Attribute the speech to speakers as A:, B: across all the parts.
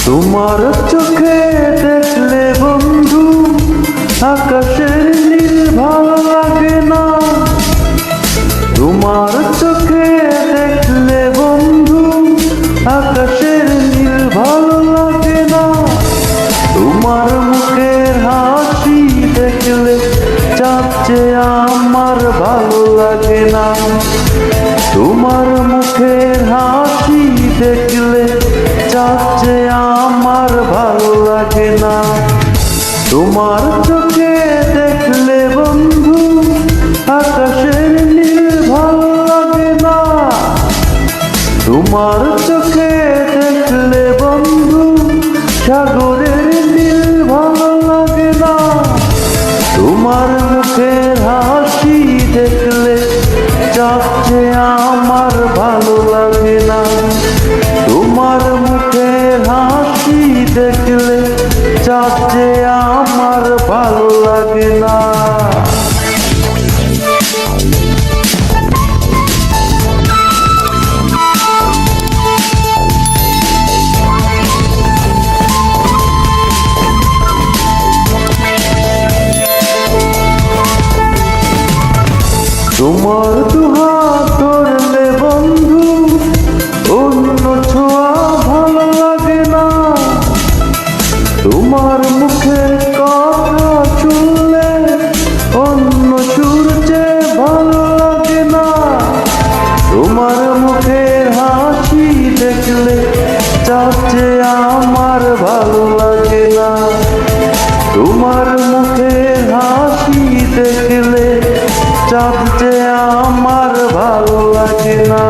A: তোমার চোখে দেখলে বন্ধু আকাশের নীল ভালো লাগে না। তোমার চোখে দেখলে বন্ধু আকাশের নীল ভালো লাগে না। তোমার মুখের হাসি দেখলে চাঁদ যে আমার ভালো লাগে না। তোমার মুখের হাসি দেখলে চাঁদ যে আমার ভালো লাগে না। তোমার চোখে দেখলে বন্ধু আকাশের নীল ভালো লাগে না। তোমার চোখে দেখলে বন্ধু সাগরের নীল ভালো লাগে না। তোমার মুখের হাসি দেখলে চাঁদ যে আমার ভালো লাগে না। তোমার মুখের হাসি দেখলে চাঁদ যে আমার ভালো লাগে না। তোমার দুহাত ধরলে বন্ধু অন্য ছোঁয়া ভালো লাগে না। তোমার মুখের কথা শুনলে অন্য সুর যে ভালো লাগে না। তোমার মুখের হাসি দেখলে চাঁদ যে আমার ভালো লাগে না। তোমার মুখের হাসি দেখলে চাঁদ যে আমার ভালো লাগে না।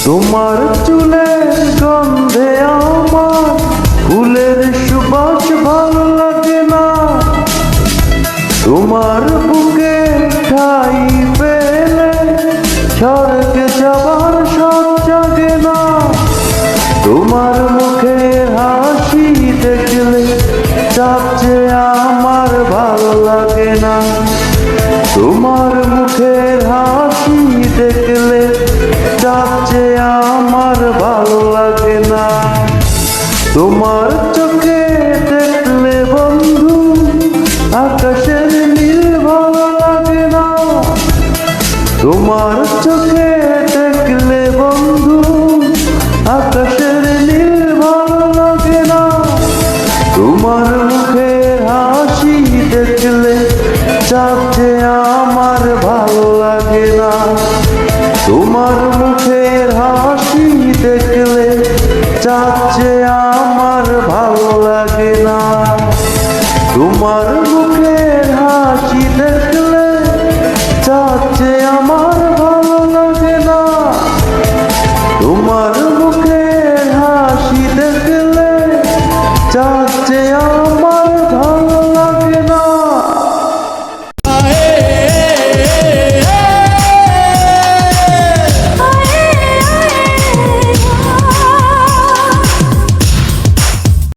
A: তোমার চুলের গন্ধে আমার ফুলের সুবাস ভালো লাগে না। তোমার বুকে ঠাই পেলে স্বর্গে যাবার সব জাগে না। তোমার মুখের হাসি দেখলে চাঁদ যে আমার ভালো লাগে না। তোমার মুখের হাসি দেখলে চাঁদ যে আমার ভালো লাগে না। তোমার চোখে দেখলে বন্ধু আকাশের নীল ভালো লাগে না। তোমার চোখে দেখলে বন্ধু আকাশের নীল ভালো লাগে না। তোমার মুখের হাসি দেখলে চাঁদ যে আমার ভালো লাগে না। তোমার মুখের হাসি দেখলে চাঁদ যে আমার ভালো লাগে না। তোমার মুখের হাসি দেখলে চাঁদ যে আমার